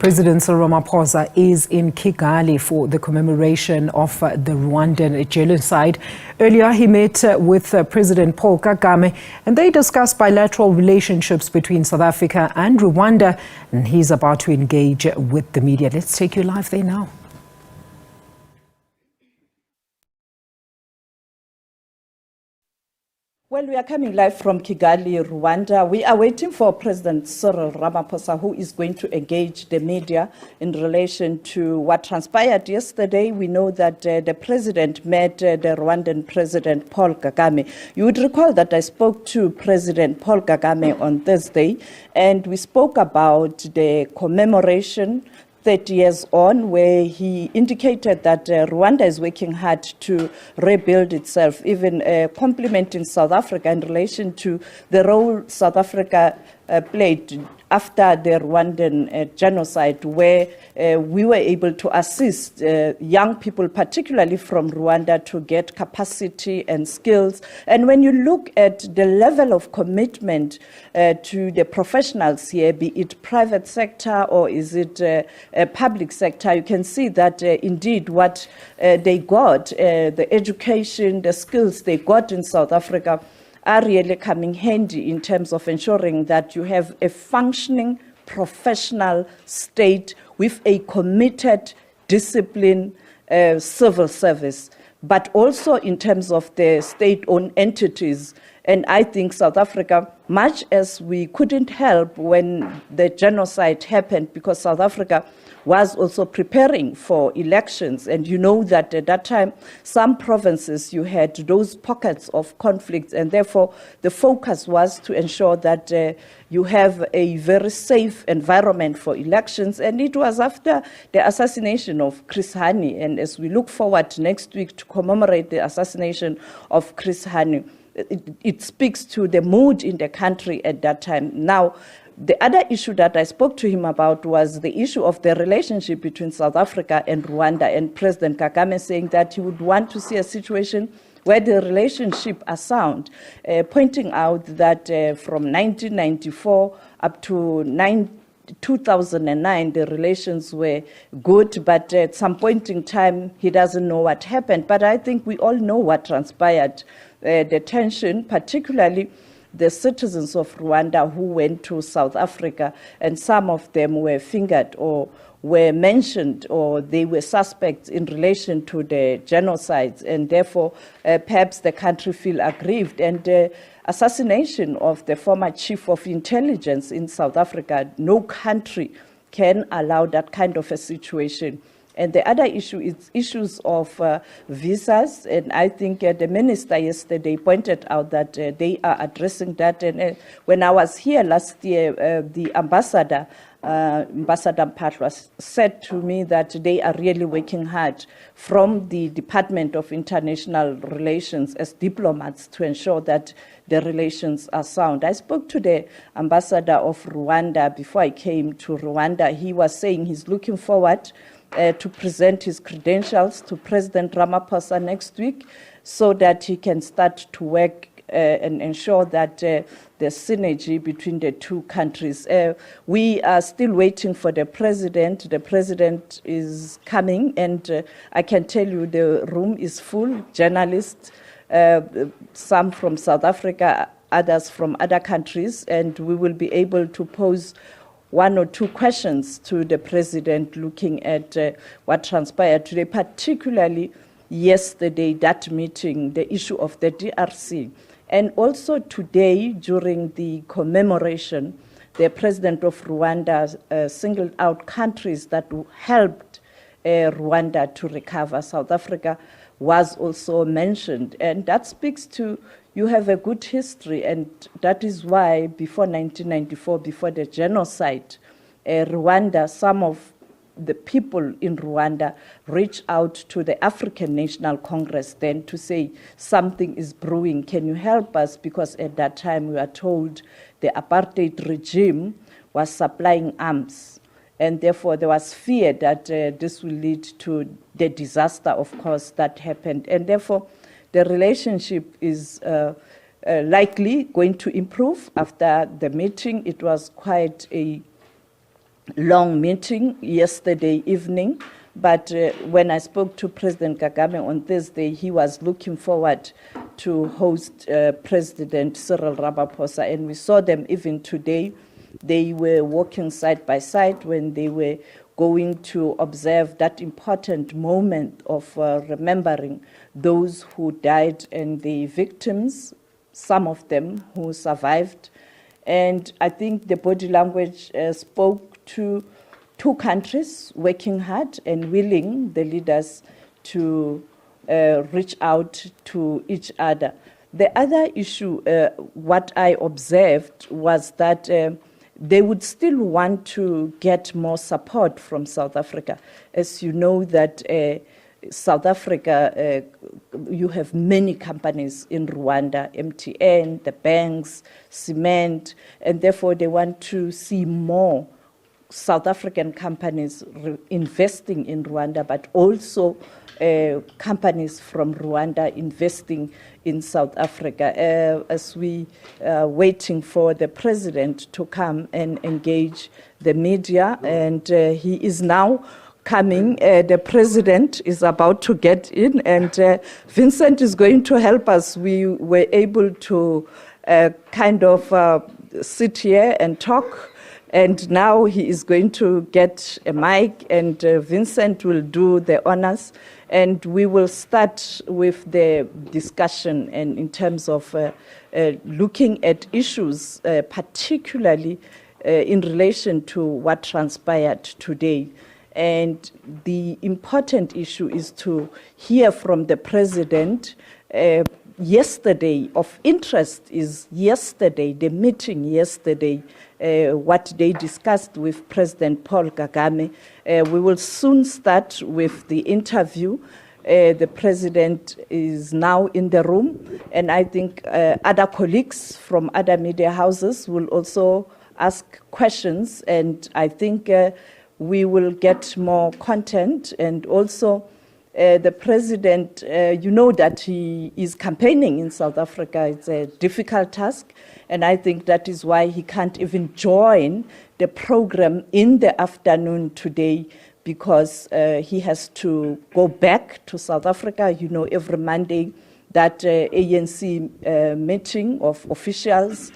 President Cyril Ramaphosa is in Kigali for the commemoration of the Rwandan genocide. Earlier, he met with President Paul Kagame, and they discussed bilateral relationships between South Africa and Rwanda, and he's about to engage with the media. Let's take you live there now. Well, we are coming live from Kigali, Rwanda. We are waiting for President Cyril Ramaphosa, who is going to engage the media in relation to what transpired yesterday. We know that the president met the Rwandan President Paul Kagame. You would recall that I spoke to President Paul Kagame on Thursday, and we spoke about the commemoration 30 years on, where he indicated that Rwanda is working hard to rebuild itself, even complimenting South Africa in relation to the role South Africa played after the Rwandan genocide, where we were able to assist young people, particularly from Rwanda, to get capacity and skills. And when you look at the level of commitment to the professionals here, be it private sector or is it public sector, you can see that indeed what they got, the education, the skills they got in South Africa, are really coming handy in terms of ensuring that you have a functioning professional state with a committed, disciplined civil service, but also in terms of the state-owned entities. And I think South Africa, much as we couldn't help when the genocide happened, because South Africa was also preparing for elections. And you know that at that time, some provinces, you had those pockets of conflict, and therefore the focus was to ensure that you have a very safe environment for elections. And it was after the assassination of Chris Hani, and as we look forward next week to commemorate the assassination of Chris Hani, it speaks to the mood in the country at that time. Now, the other issue that I spoke to him about was the issue of the relationship between South Africa and Rwanda, and President Kagame saying that he would want to see a situation where the relationship are sound, pointing out that from 1994 up to 2009, the relations were good, but at some point in time, he doesn't know what happened. But I think we all know what transpired. The tension, particularly the citizens of Rwanda who went to South Africa, and some of them were fingered or were mentioned, or they were suspects in relation to the genocides, and therefore perhaps the country feel aggrieved. And the assassination of the former chief of intelligence in South Africa, no country can allow that kind of a situation. And the other issue is issues of visas, and I think the minister yesterday pointed out that they are addressing that. And when I was here last year, the ambassador, Ambassador Mpatwa, said to me that they are really working hard from the Department of International Relations as diplomats to ensure that the relations are sound. I spoke to the ambassador of Rwanda before I came to Rwanda. He was saying he's looking forward to present his credentials to President Ramaphosa next week, so that he can start to work and ensure that the synergy between the two countries. We are still waiting for the president. The president is coming, and I can tell you the room is full. Journalists, some from South Africa, others from other countries, and we will be able to pose one or two questions to the president looking at what transpired today, particularly yesterday, that meeting, the issue of the DRC. And also today, during the commemoration, the president of Rwanda singled out countries that helped Rwanda to recover. South Africa was also mentioned, and that speaks to you have a good history, and that is why before 1994, before the genocide, Rwanda, some of the people in Rwanda reached out to the African National Congress then to say something is brewing. Can you help us? Because at that time we were told the apartheid regime was supplying arms, and therefore there was fear that this will lead to the disaster, of course, that happened. And therefore the relationship is likely going to improve after the meeting. It was quite a long meeting yesterday evening. But when I spoke to President Kagame on Thursday, he was looking forward to host President Cyril Ramaphosa. And we saw them even today. They were walking side by side when they were going to observe that important moment of remembering those who died and the victims, some of them who survived. And I think the body language spoke to two countries working hard and willing, the leaders, to reach out to each other. The other issue, what I observed was that they would still want to get more support from South Africa. As you know that South Africa, you have many companies in Rwanda, MTN, the banks, cement, and therefore they want to see more South African companies investing in Rwanda, but also companies from Rwanda investing in South Africa. As we are waiting for the president to come and engage the media, and he is now coming. The president is about to get in, and Vincent is going to help us. We were able to kind of sit here and talk. And now he is going to get a mic, and Vincent will do the honors. And we will start with the discussion and in terms of looking at issues, particularly in relation to what transpired today. And the important issue is to hear from the president. Yesterday, of interest is yesterday, the meeting yesterday, what they discussed with President Paul Kagame. We will soon start with the interview. The president is now in the room, and I think other colleagues from other media houses will also ask questions, and I think we will get more content. And also the president, you know that he is campaigning in South Africa. It's a difficult task, and I think that is why he can't even join the program in the afternoon today, because he has to go back to South Africa. You know, every Monday that ANC meeting of officials,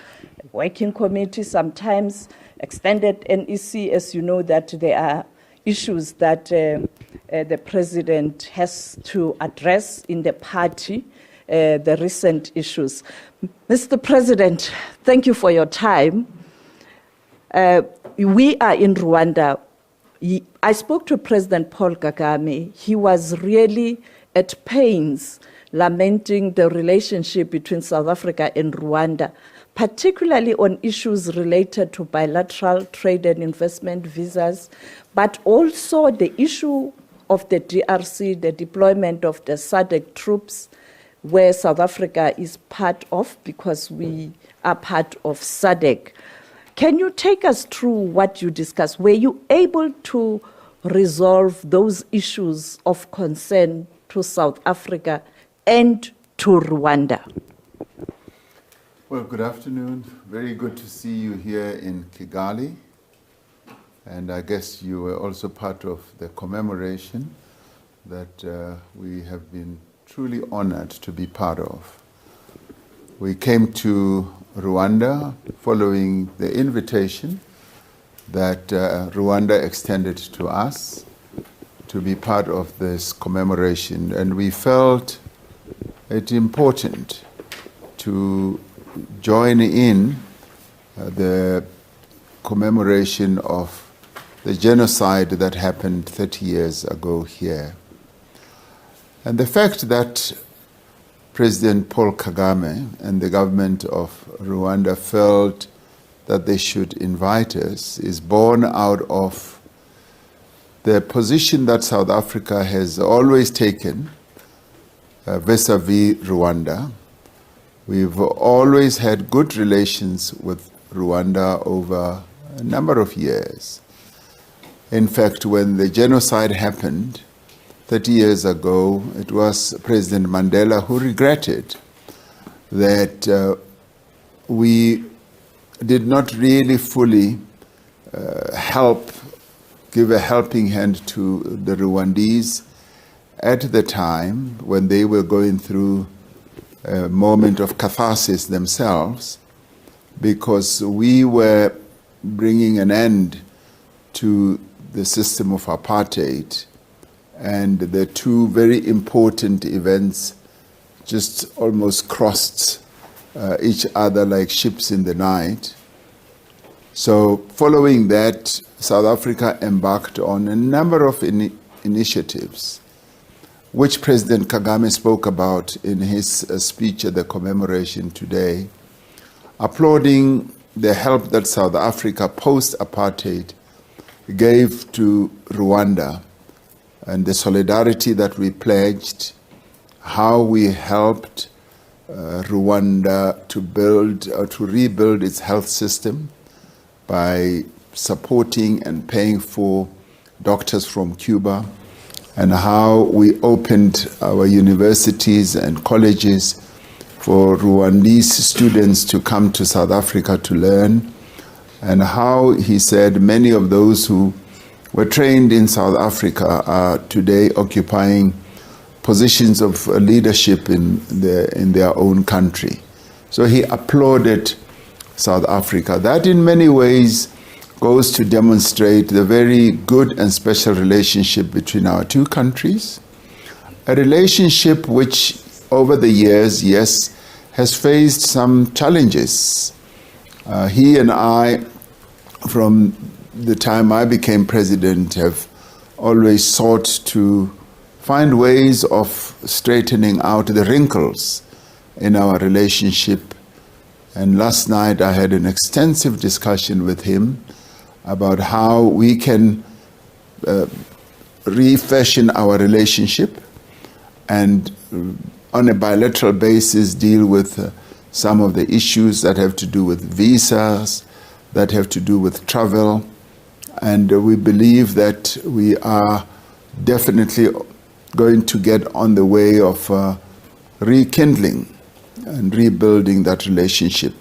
working committee, sometimes extended NEC, as you know, that there are issues that the president has to address in the party, the recent issues. Mr. President, thank you for your time. We are in Rwanda. I spoke to President Paul Kagame. He was really at pains lamenting the relationship between South Africa and Rwanda, particularly on issues related to bilateral trade and investment visas, but also the issue of the DRC, the deployment of the SADC troops, where South Africa is part of, because we are part of SADC. Can you take us through what you discussed? Were you able to resolve those issues of concern to South Africa and to Rwanda? Well, good afternoon. Very good to see you here in Kigali. And I guess you were also part of the commemoration that we have been truly honored to be part of. We came to Rwanda following the invitation that Rwanda extended to us to be part of this commemoration. And we felt it important to join in the commemoration of the genocide that happened 30 years ago here. And the fact that President Paul Kagame and the government of Rwanda felt that they should invite us is born out of the position that South Africa has always taken vis-a-vis Rwanda. We've always had good relations with Rwanda over a number of years. In fact, when the genocide happened 30 years ago, it was President Mandela who regretted that we did not really fully help give a helping hand to the Rwandese at the time when they were going through a moment of catharsis themselves, because we were bringing an end to the system of apartheid, and the two very important events just almost crossed each other like ships in the night. So following that, South Africa embarked on a number of initiatives, which President Kagame spoke about in his speech at the commemoration today, applauding the help that South Africa post-apartheid gave to Rwanda and the solidarity that we pledged, how we helped Rwanda to rebuild its health system by supporting and paying for doctors from Cuba, and how we opened our universities and colleges for Rwandese students to come to South Africa to learn, and how he said many of those who were trained in South Africa are today occupying positions of leadership in their own country. So he applauded South Africa. That in many ways goes to demonstrate the very good and special relationship between our two countries, a relationship which over the years, yes, has faced some challenges. He and I, from the time I became president, have always sought to find ways of straightening out the wrinkles in our relationship. And last night I had an extensive discussion with him about how we can refashion our relationship and on a bilateral basis deal with some of the issues that have to do with visas, that have to do with travel. And we believe that we are definitely going to get on the way of rekindling and rebuilding that relationship.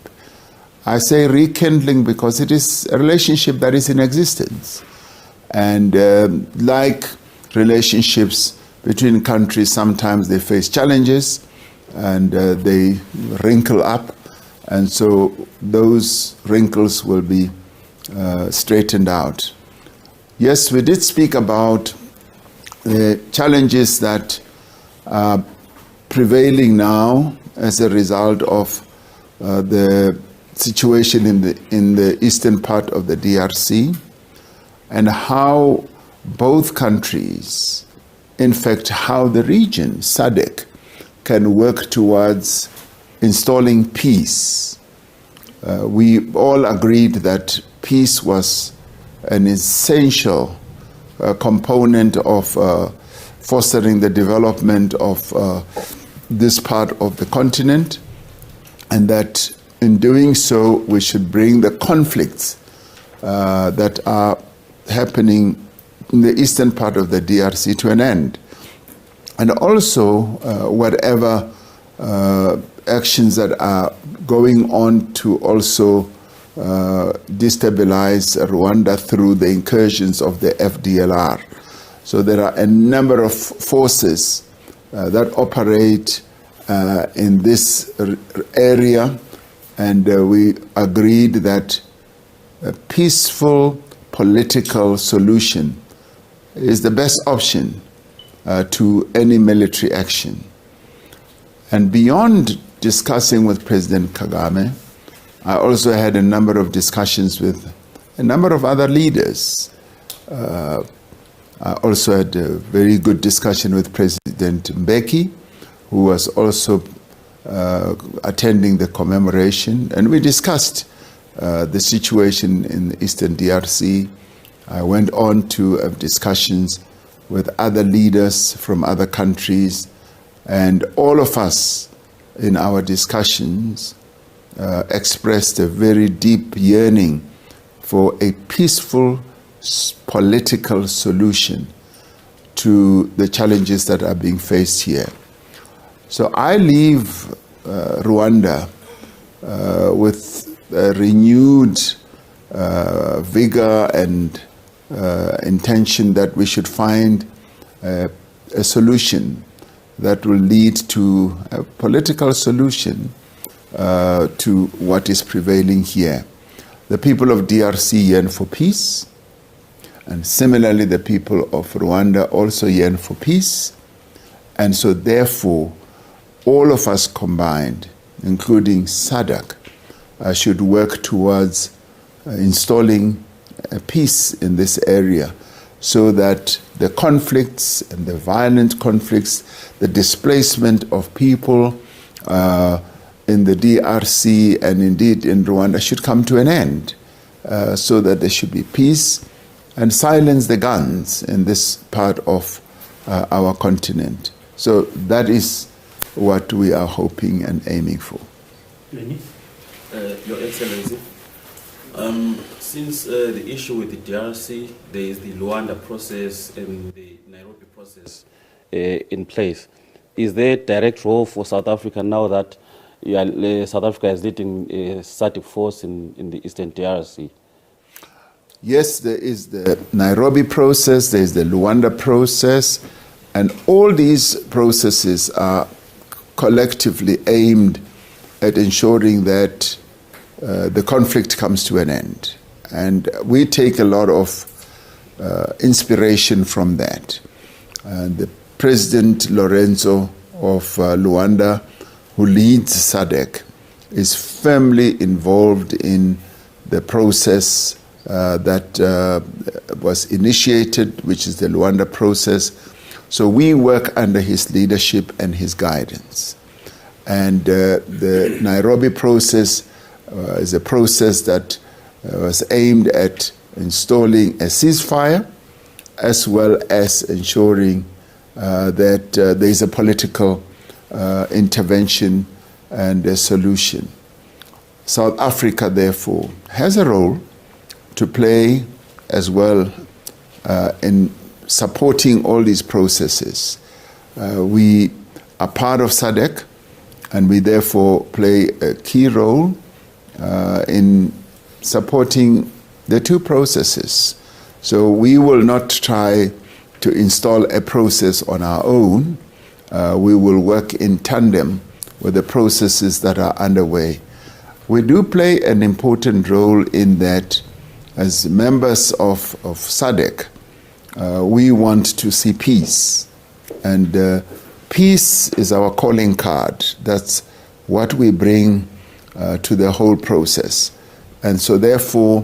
I say rekindling because it is a relationship that is in existence. And like relationships between countries, sometimes they face challenges and they wrinkle up. And so those wrinkles will be straightened out. Yes, we did speak about the challenges that are prevailing now as a result of the situation in the eastern part of the DRC, and how both countries, in fact, how the region, SADC, can work towards installing peace. We all agreed that peace was an essential component of fostering the development of this part of the continent, and that in doing so we should bring the conflicts that are happening in the eastern part of the DRC to an end. And also whatever actions that are going on to also destabilize Rwanda through the incursions of the FDLR. So there are a number of forces that operate in this area, and we agreed that a peaceful political solution is the best option to any military action. And beyond discussing with President Kagame, I also had a number of discussions with a number of other leaders. I also had a very good discussion with President Mbeki, who was also attending the commemoration, and we discussed the situation in the Eastern DRC. I went on to have discussions with other leaders from other countries, and all of us in our discussions expressed a very deep yearning for a peaceful political solution to the challenges that are being faced here. So I leave Rwanda with a renewed vigor and intention that we should find a solution that will lead to a political solution to what is prevailing here. The people of DRC yearn for peace, and similarly the people of Rwanda also yearn for peace. And so therefore, all of us combined, including SADC, should work towards installing peace in this area, so that the conflicts and the violent conflicts, the displacement of people in the DRC and indeed in Rwanda should come to an end, so that there should be peace and silence the guns in this part of our continent. So that is what we are hoping and aiming for. Your Excellency, since the issue with the DRC, there is the Luanda process and the Nairobi process in place. Is there a direct role for South Africa now that South Africa is leading a SADC force in the Eastern DRC? Yes, there is the Nairobi process, there is the Luanda process, and all these processes are collectively aimed at ensuring that the conflict comes to an end. And we take a lot of inspiration from that. The President Lorenzo of Luanda, who leads SADC, is firmly involved in the process that was initiated, which is the Luanda process. So we work under his leadership and his guidance. And the Nairobi process is a process that was aimed at installing a ceasefire, as well as ensuring that there is a political intervention and a solution. South Africa, therefore, has a role to play as well in supporting all these processes. We are part of SADC, and we therefore play a key role in supporting the two processes. So we will not try to install a process on our own. We will work in tandem with the processes that are underway. We do play an important role in that as members of SADC, we want to see peace. And peace is our calling card. That's what we bring to the whole process. And so therefore,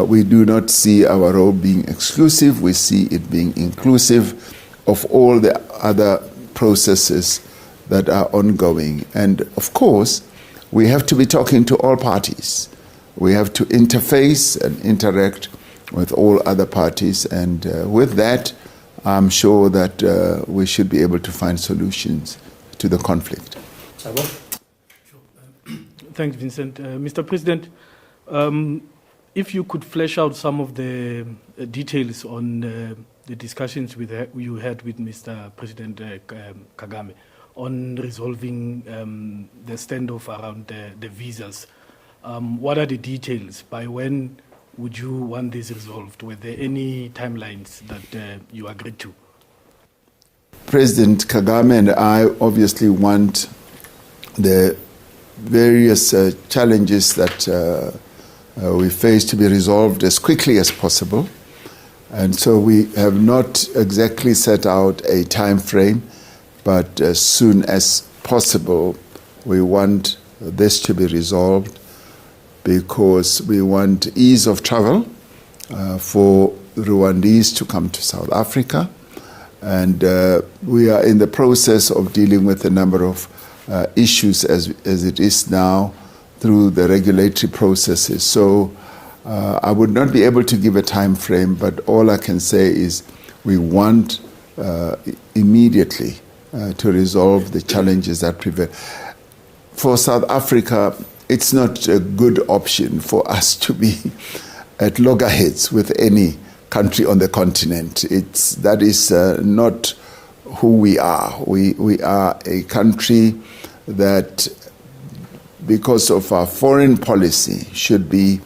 we do not see our role being exclusive. We see it being inclusive of all the other processes that are ongoing. And of course, we have to be talking to all parties. We have to interface and interact with all other parties. And with that, I'm sure that we should be able to find solutions to the conflict. Thanks, Vincent. Mr. President, if you could flesh out some of the details on the discussions you had with Mr. President Kagame on resolving the standoff around the visas. What are the details? By when would you want this resolved? Were there any timelines that you agreed to? President Kagame and I obviously want the various challenges that we face to be resolved as quickly as possible. And so we have not exactly set out a time frame, but as soon as possible, we want this to be resolved, because we want ease of travel for Rwandese to come to South Africa. And we are in the process of dealing with a number of issues as it is now through the regulatory processes. So I would not be able to give a time frame, but all I can say is we want immediately to resolve the challenges that prevail. For South Africa, it's not a good option for us to be at loggerheads with any country on the continent. That is not who we are. We are a country that, because of our foreign policy, should be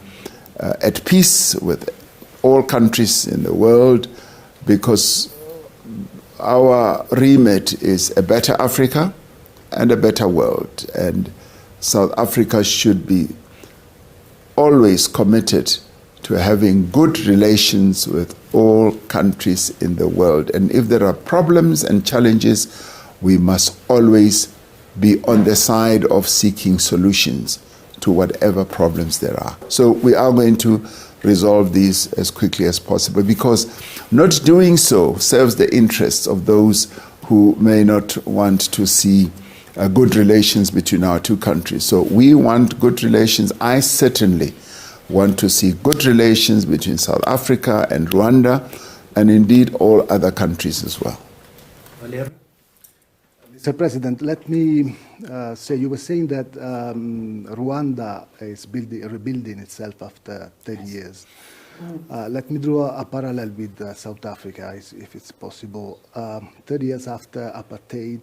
at peace with all countries in the world, because our remit is a better Africa and a better world. And South Africa should be always committed to having good relations with all countries in the world. And if there are problems and challenges, we must always be on the side of seeking solutions to whatever problems there are. So we are going to resolve these as quickly as possible, because not doing so serves the interests of those who may not want to see good relations between our two countries. So we want good relations. I certainly want to see good relations between South Africa and Rwanda, and indeed all other countries as well. Mr. President, let me say, you were saying that Rwanda is rebuilding itself after 30 years. Let me draw a parallel with South Africa, if it's possible. 30 years after apartheid,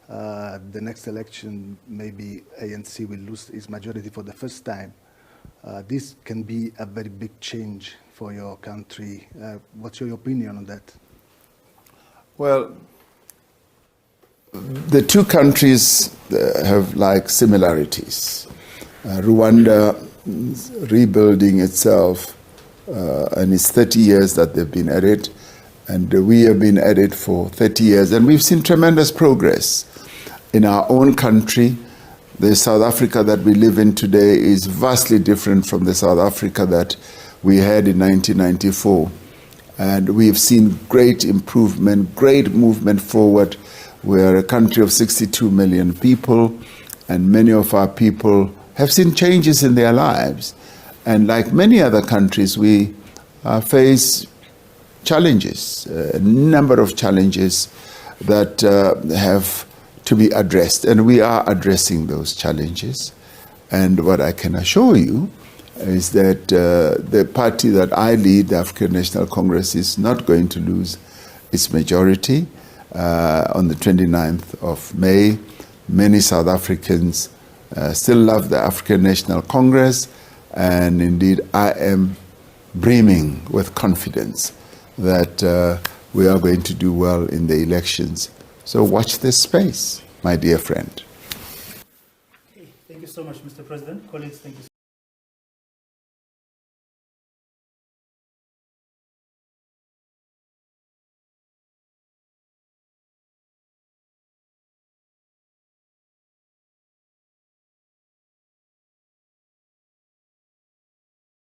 the next election, maybe ANC will lose its majority for the first time. This can be a very big change for your country. What's your opinion on that? Well, the two countries have like similarities. Rwanda is rebuilding itself, and it's 30 years that they've been at it, and we have been at it for 30 years, and we've seen tremendous progress. In our own country, the South Africa that we live in today is vastly different from the South Africa that we had in 1994. And we've seen great improvement, great movement forward. We're a country of 62 million people, and many of our people have seen changes in their lives. And like many other countries, we face challenges, a number of challenges that have to be addressed, and we are addressing those challenges. And what I can assure you is that the party that I lead, the African National Congress, is not going to lose its majority on the 29th of May. Many South Africans still love the African National Congress, and indeed I am brimming with confidence that we are going to do well in the elections. So watch this space, my dear friend. Okay, thank you so much, Mr. President. Colleagues, thank you so much.